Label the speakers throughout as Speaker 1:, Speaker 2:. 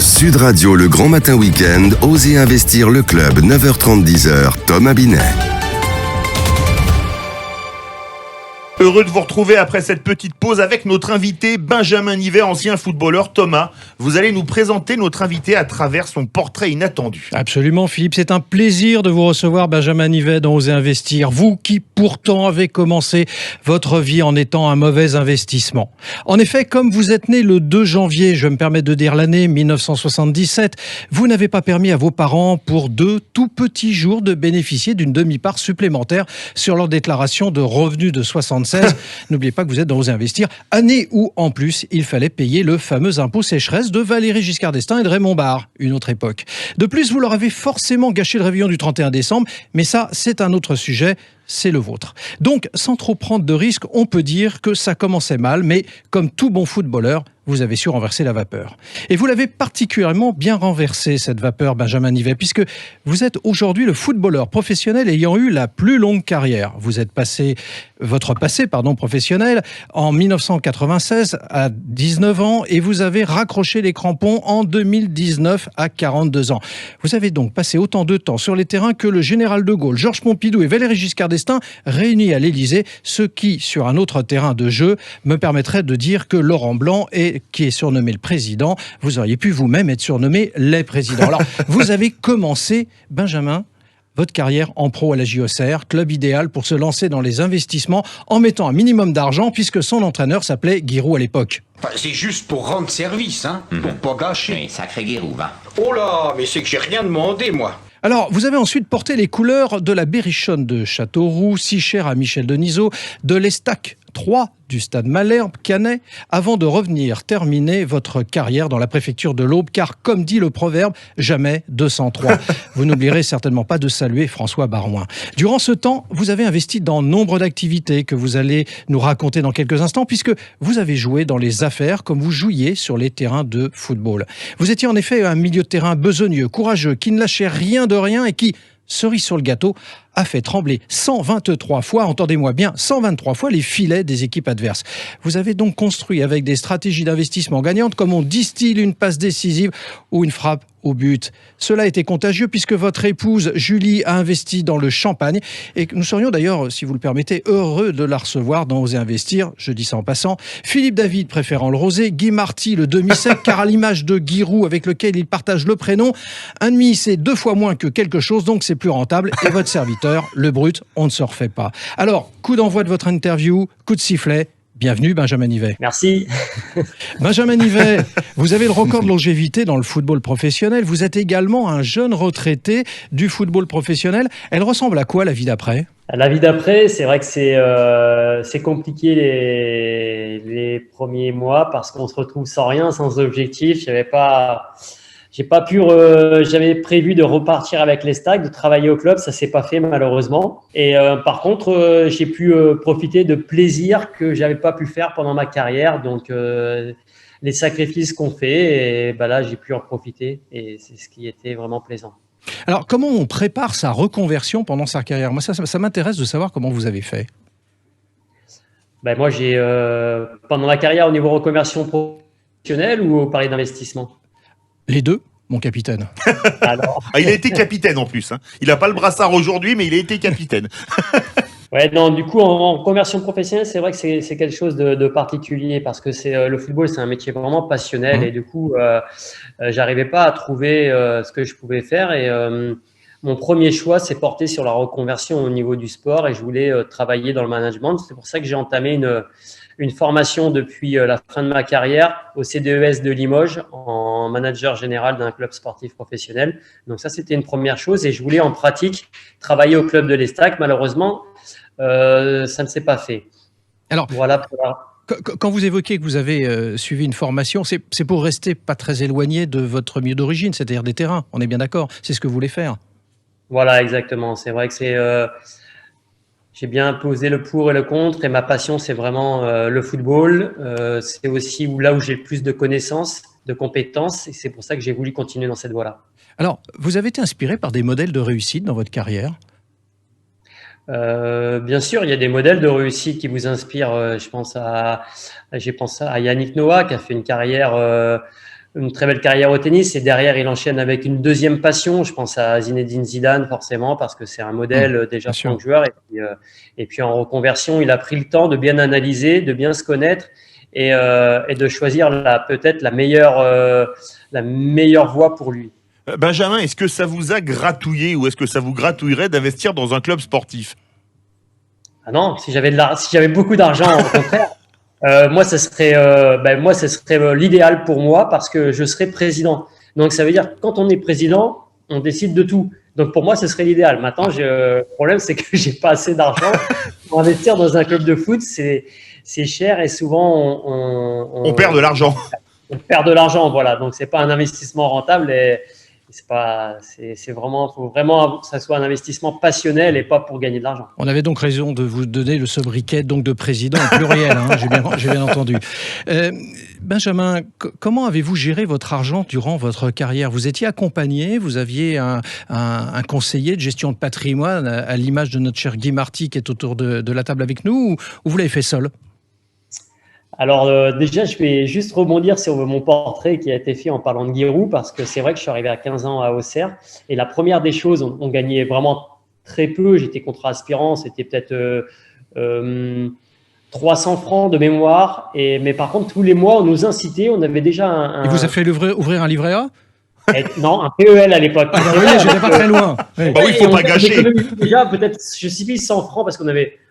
Speaker 1: Sud Radio, le Grand Matin Week-end, Osez investir le club, 9h30, 10h, Thomas Binet.
Speaker 2: Heureux de vous retrouver après cette petite pause avec notre invité Benjamin Nivet, ancien footballeur. Thomas, vous allez nous présenter notre invité à travers son portrait inattendu.
Speaker 3: Absolument Philippe, c'est un plaisir de vous recevoir Benjamin Nivet dans Osez investir. Vous qui pourtant avez commencé votre vie en étant un mauvais investissement. En effet, comme vous êtes né le 2 janvier, je me permets de dire l'année 1977, vous n'avez pas permis à vos parents pour 2 tout petits jours de bénéficier d'une demi-part supplémentaire sur leur déclaration de revenus de 76. N'oubliez pas que vous êtes dans Osez investir, année où, en plus, il fallait payer le fameux impôt sécheresse de Valéry Giscard d'Estaing et de Raymond Barre, une autre époque. De plus, vous leur avez forcément gâché le réveillon du 31 décembre, mais ça, c'est un autre sujet, c'est le vôtre. Donc, sans trop prendre de risques, on peut dire que ça commençait mal, mais comme tout bon footballeur, vous avez su renverser la vapeur. Et vous l'avez particulièrement bien renversée, cette vapeur, Benjamin Nivet, puisque vous êtes aujourd'hui le footballeur professionnel ayant eu la plus longue carrière. Vous êtes votre passé professionnel en 1996 à 19 ans et vous avez raccroché les crampons en 2019 à 42 ans. Vous avez donc passé autant de temps sur les terrains que le général de Gaulle, Georges Pompidou et Valéry Giscard d'Estaing réunis à l'Élysée, ce qui, sur un autre terrain de jeu, me permettrait de dire que Laurent Blanc, qui est surnommé le président, vous auriez pu vous-même être surnommé les présidents. Alors, vous avez commencé, Benjamin, votre carrière en pro à la JOCR, club idéal pour se lancer dans les investissements en mettant un minimum d'argent puisque son entraîneur s'appelait Giroud à l'époque.
Speaker 4: Enfin, c'est juste pour rendre service, pour pas gâcher.
Speaker 5: Oui, sacré Giroud, hein.
Speaker 4: Oh là, mais c'est que j'ai rien demandé, moi.
Speaker 3: Alors, vous avez ensuite porté les couleurs de la Berrichonne de Châteauroux, si chère à Michel Denisot, de l'Estac 3 du Stade Malherbe, Canet, avant de revenir terminer votre carrière dans la préfecture de l'Aube, car comme dit le proverbe, jamais 203. Vous n'oublierez certainement pas de saluer François Barouin. Durant ce temps, vous avez investi dans nombre d'activités que vous allez nous raconter dans quelques instants, puisque vous avez joué dans les affaires comme vous jouiez sur les terrains de football. Vous étiez en effet un milieu de terrain besogneux, courageux, qui ne lâchait rien de rien et qui, cerise sur le gâteau, a fait trembler 123 fois, entendez-moi bien, 123 fois les filets des équipes adverses. Vous avez donc construit avec des stratégies d'investissement gagnantes, comme on distille une passe décisive ou une frappe au but. Cela a été contagieux puisque votre épouse Julie a investi dans le champagne et nous serions d'ailleurs, si vous le permettez, heureux de la recevoir dans Osez investir, je dis ça en passant. Philippe David préférant le rosé, Guy Marty le demi-sec, car à l'image de Giroud avec lequel il partage le prénom, un demi c'est 2 fois moins que quelque chose, donc c'est plus rentable et votre serviteur, le brut, on ne se refait pas. Alors, coup d'envoi de votre interview, coup de sifflet. Bienvenue Benjamin Nivet.
Speaker 6: Merci.
Speaker 3: Benjamin Nivet, vous avez le record de longévité dans le football professionnel. Vous êtes également un jeune retraité du football professionnel. Elle ressemble à quoi la vie d'après ?
Speaker 6: La vie d'après, c'est vrai que c'est compliqué les premiers mois parce qu'on se retrouve sans rien, sans objectif. J'avais prévu de repartir avec les Stags, de travailler au club, ça s'est pas fait malheureusement. Et par contre, j'ai pu profiter de plaisirs que j'avais pas pu faire pendant ma carrière. Donc les sacrifices qu'on fait, et là j'ai pu en profiter et c'est ce qui était vraiment plaisant.
Speaker 3: Alors comment on prépare sa reconversion pendant sa carrière ? Moi ça m'intéresse de savoir comment vous avez fait.
Speaker 6: Moi j'ai pendant la carrière au niveau reconversion professionnelle ou au parler d'investissement ?
Speaker 3: Les deux, mon capitaine.
Speaker 6: Alors...
Speaker 2: il a été capitaine en plus. Il n'a pas le brassard aujourd'hui, mais il a été capitaine.
Speaker 6: Ouais, non, du coup, en conversion professionnelle, c'est vrai que c'est quelque chose de particulier parce que le football, c'est un métier vraiment passionnel et du coup, j'arrivais pas à trouver ce que je pouvais faire et mon premier choix s'est porté sur la reconversion au niveau du sport et je voulais travailler dans le management. C'est pour ça que j'ai entamé une formation depuis la fin de ma carrière au CDES de Limoges en manager général d'un club sportif professionnel. Donc ça, c'était une première chose et je voulais en pratique travailler au club de l'Estac. Malheureusement, ça ne s'est pas fait.
Speaker 3: Alors,
Speaker 6: voilà.
Speaker 3: Quand vous évoquez que vous avez suivi une formation, c'est pour rester pas très éloigné de votre milieu d'origine, c'est-à-dire des terrains. On est bien d'accord, c'est ce que vous voulez faire.
Speaker 6: Voilà, exactement. C'est vrai que j'ai bien posé le pour et le contre et ma passion, c'est vraiment le football. C'est aussi là où j'ai le plus de connaissances, de compétences et c'est pour ça que j'ai voulu continuer dans cette voie-là.
Speaker 3: Alors, vous avez été inspiré par des modèles de réussite dans votre carrière ?
Speaker 6: Bien sûr, il y a des modèles de réussite qui vous inspirent. J'ai pensé à Yannick Noah qui a fait une carrière une très belle carrière au tennis et derrière, il enchaîne avec une deuxième passion. Je pense à Zinedine Zidane, forcément, parce que c'est un modèle déjà en tant que joueur. Et puis, en reconversion, il a pris le temps de bien analyser, de bien se connaître et de choisir peut-être la meilleure voie pour lui.
Speaker 2: Benjamin, est-ce que ça vous a gratouillé ou est-ce que ça vous gratouillerait d'investir dans un club sportif?
Speaker 6: Ah non, si j'avais beaucoup d'argent, au contraire. Moi, ce serait l'idéal pour moi parce que je serais président. Donc, ça veut dire que quand on est président, on décide de tout. Donc, pour moi, ce serait l'idéal. Maintenant, le problème, c'est que j'ai pas assez d'argent pour investir dans un club de foot. C'est cher et souvent,
Speaker 2: on perd de l'argent.
Speaker 6: On perd de l'argent, voilà. Donc, c'est pas un investissement rentable et faut vraiment que ça soit un investissement passionnel et pas pour gagner de l'argent.
Speaker 3: On avait donc raison de vous donner le sobriquet donc de président au pluriel, hein, j'ai bien entendu. Benjamin, comment avez-vous géré votre argent durant votre carrière? Vous étiez accompagné, vous aviez un conseiller de gestion de patrimoine à l'image de notre cher Guy Marty qui est autour de la table avec nous, ou vous l'avez fait seul?
Speaker 6: Alors déjà, je vais juste rebondir sur mon portrait qui a été fait en parlant de Giroud parce que c'est vrai que je suis arrivé à 15 ans à Auxerre et la première des choses, on gagnait vraiment très peu. J'étais contrat aspirant, c'était peut-être 300 francs de mémoire. Mais par contre, tous les mois, on nous incitait, on avait déjà
Speaker 3: Il vous a fait ouvrir un livret A?
Speaker 6: Non, un PEL à l'époque.
Speaker 3: Ah bah oui, j'étais pas très loin.
Speaker 2: Oui. Bah oui, il faut pas gâcher.
Speaker 6: Déjà, peut-être, je sais plus, 100 francs parce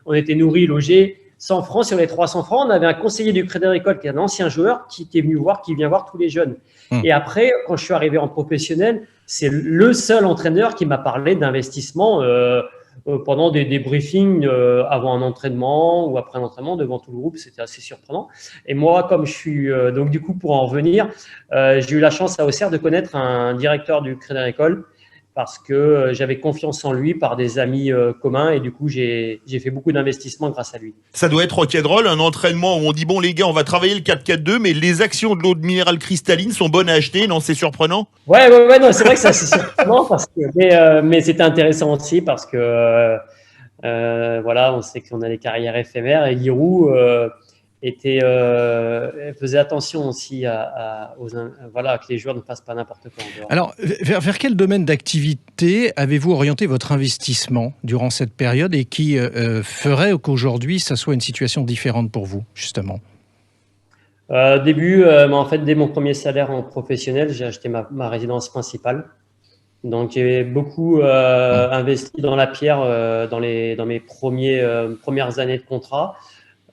Speaker 6: on était nourris, logés. 100 francs sur les 300 francs, on avait un conseiller du Crédit Agricole qui est un ancien joueur qui vient voir tous les jeunes. Et après, quand je suis arrivé en professionnel, c'est le seul entraîneur qui m'a parlé d'investissement pendant des briefings avant un entraînement ou après un entraînement devant tout le groupe. C'était assez surprenant. Et moi, comme je suis donc du coup pour en revenir, j'ai eu la chance à Auxerre de connaître un directeur du Crédit Agricole parce que j'avais confiance en lui par des amis communs et du coup j'ai fait beaucoup d'investissements grâce à lui.
Speaker 2: Ça doit être rock'n'roll, un entraînement où on dit bon les gars on va travailler le 4-4-2 mais les actions de l'eau de minérale cristalline sont bonnes à acheter, non, c'est surprenant?
Speaker 6: Ouais, non, c'est vrai que c'est assez surprenant mais c'était intéressant aussi parce que voilà, on sait qu'on a des carrières éphémères et Giroud faisait attention aussi que les joueurs ne fassent pas n'importe quoi en dehors.
Speaker 3: Alors, vers quel domaine d'activité avez-vous orienté votre investissement durant cette période et qui ferait qu'aujourd'hui, ça soit une situation différente pour vous, justement?
Speaker 6: En fait, dès mon premier salaire en professionnel, j'ai acheté ma résidence principale. Donc, j'ai beaucoup investi dans la pierre dans mes premières années de contrat.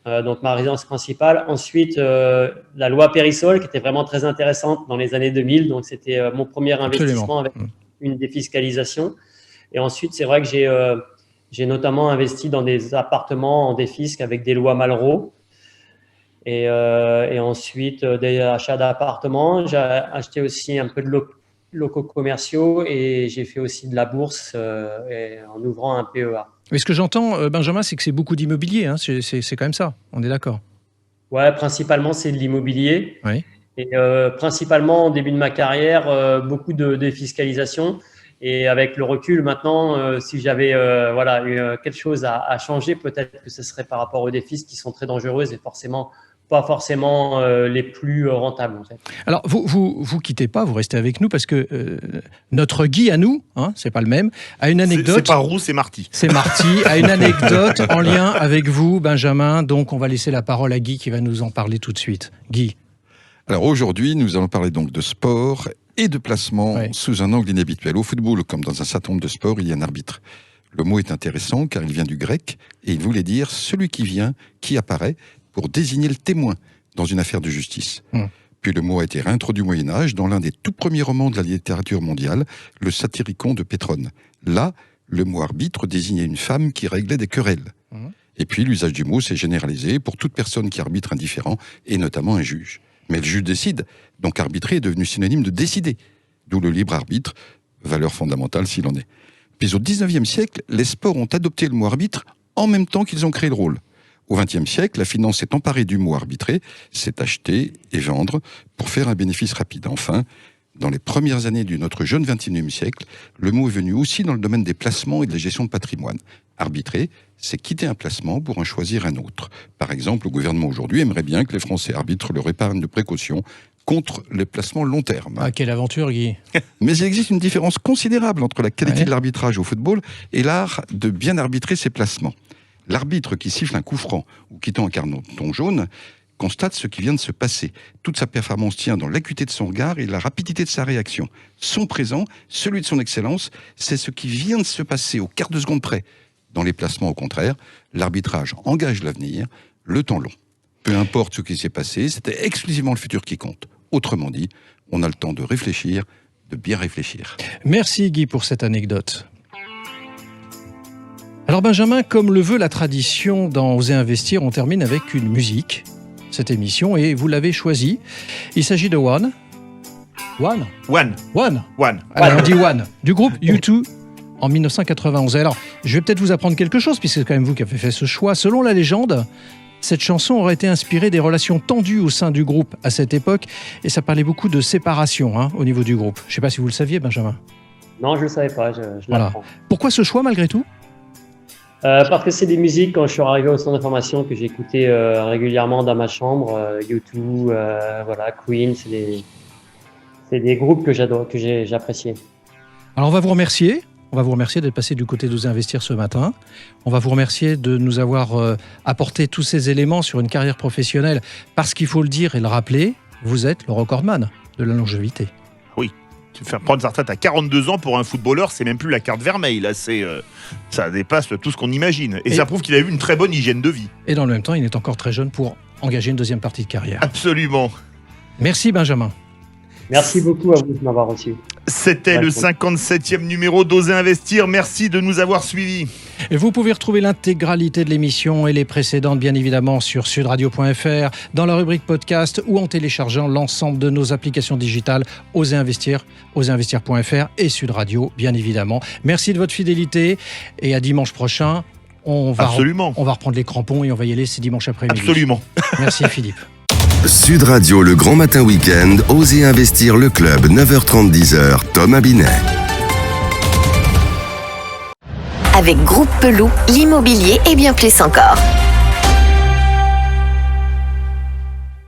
Speaker 6: Donc ma résidence principale. Ensuite, la loi Périssol, qui était vraiment très intéressante dans les années 2000. Donc c'était mon premier investissement avec une défiscalisation. Et ensuite, c'est vrai que j'ai notamment investi dans des appartements en défisc avec des lois Malraux. Et ensuite, des achats d'appartements. J'ai acheté aussi un peu de locaux commerciaux et j'ai fait aussi de la bourse en ouvrant un PEA.
Speaker 3: Mais ce que j'entends, Benjamin, c'est que c'est beaucoup d'immobilier, hein. C'est quand même ça, on est d'accord?
Speaker 6: Ouais, principalement, c'est de l'immobilier.
Speaker 3: Oui.
Speaker 6: Et principalement, au début de ma carrière, beaucoup de défiscalisation. Et avec le recul, maintenant, si j'avais quelque chose à changer, peut-être que ce serait par rapport aux défis qui sont très dangereuses et pas forcément les plus rentables en fait.
Speaker 3: Alors vous quittez pas, vous restez avec nous parce que notre Guy à nous, hein, c'est pas le même, a une anecdote.
Speaker 2: C'est pas Roux, c'est Marty.
Speaker 3: C'est Marty, a une anecdote en lien avec vous, Benjamin. Donc on va laisser la parole à Guy qui va nous en parler tout de suite. Guy.
Speaker 5: Alors aujourd'hui, nous allons parler donc de sport et de placement sous un angle inhabituel. Au football, comme dans un certain nombre de sports, il y a un arbitre. Le mot est intéressant car il vient du grec et il voulait dire celui qui vient, qui apparaît, pour désigner le témoin dans une affaire de justice. Puis le mot a été réintroduit au Moyen-Âge dans l'un des tout premiers romans de la littérature mondiale, le Satyricon de Pétrone. Là, le mot arbitre désignait une femme qui réglait des querelles. Et puis l'usage du mot s'est généralisé pour toute personne qui arbitre un différend, et notamment un juge. Mais le juge décide, donc arbitrer est devenu synonyme de décider, d'où le libre arbitre, valeur fondamentale s'il en est. Puis au XIXe siècle, les sports ont adopté le mot arbitre en même temps qu'ils ont créé le rôle. Au XXe siècle, la finance s'est emparée du mot arbitrer, c'est acheter et vendre pour faire un bénéfice rapide. Enfin, dans les premières années de notre jeune XXIe siècle, le mot est venu aussi dans le domaine des placements et de la gestion de patrimoine. Arbitrer, c'est quitter un placement pour en choisir un autre. Par exemple, le gouvernement aujourd'hui aimerait bien que les Français arbitrent leur épargne de précaution contre les placements long terme.
Speaker 3: Ah, quelle aventure, Guy.
Speaker 5: Mais il existe une différence considérable entre la qualité de l'arbitrage au football et l'art de bien arbitrer ses placements. L'arbitre qui siffle un coup franc ou qui tend un carton jaune constate ce qui vient de se passer. Toute sa performance tient dans l'acuité de son regard et la rapidité de sa réaction. Son présent, celui de son excellence, c'est ce qui vient de se passer au quart de seconde près. Dans les placements, au contraire, l'arbitrage engage l'avenir, le temps long. Peu importe ce qui s'est passé, c'était exclusivement le futur qui compte. Autrement dit, on a le temps de réfléchir, de bien réfléchir.
Speaker 3: Merci Guy pour cette anecdote. Alors Benjamin, comme le veut la tradition dans Oser Investir, on termine avec une musique, cette émission, et vous l'avez choisie. Il s'agit de One. One. Alors on dit One, du groupe U2 en 1991. Alors, je vais peut-être vous apprendre quelque chose, puisque c'est quand même vous qui avez fait ce choix. Selon la légende, cette chanson aurait été inspirée des relations tendues au sein du groupe à cette époque, et ça parlait beaucoup de séparation au niveau du groupe. Je ne sais pas si vous le saviez, Benjamin.
Speaker 6: Non, je ne le savais pas, je l'apprends.
Speaker 3: Pourquoi ce choix, malgré tout ?
Speaker 6: Parce que c'est des musiques, quand je suis arrivé au centre de formation, que j'écoutais régulièrement dans ma chambre. U2, Queen, c'est des groupes que j'adore, que j'appréciais.
Speaker 3: Alors on va vous remercier. On va vous remercier d'être passé du côté d'Oser Investir ce matin. On va vous remercier de nous avoir apporté tous ces éléments sur une carrière professionnelle, parce qu'il faut le dire et le rappeler, vous êtes le recordman de la longévité.
Speaker 2: Oui. Faire prendre sa retraite à 42 ans pour un footballeur, c'est même plus la carte vermeille. Là, ça dépasse tout ce qu'on imagine. Et ça prouve qu'il a eu une très bonne hygiène de vie.
Speaker 3: Et dans le même temps, il est encore très jeune pour engager une deuxième partie de carrière.
Speaker 2: Absolument.
Speaker 3: Merci Benjamin.
Speaker 6: Merci beaucoup à vous de m'avoir reçu.
Speaker 2: C'était le 57e numéro d'Oser Investir. Merci de nous avoir suivis.
Speaker 3: Et vous pouvez retrouver l'intégralité de l'émission et les précédentes, bien évidemment, sur sudradio.fr, dans la rubrique podcast ou en téléchargeant l'ensemble de nos applications digitales Oser Investir, oserinvestir.fr et Sud Radio, bien évidemment. Merci de votre fidélité et à dimanche prochain. On va reprendre les crampons et on va y aller, c'est dimanche après-midi.
Speaker 2: Absolument.
Speaker 3: Merci Philippe.
Speaker 1: Sud Radio, le grand matin week-end, Oser Investir le club, 9h30, 10h, Thomas Binet.
Speaker 7: Avec Groupe Peloux, l'immobilier et bien plus encore.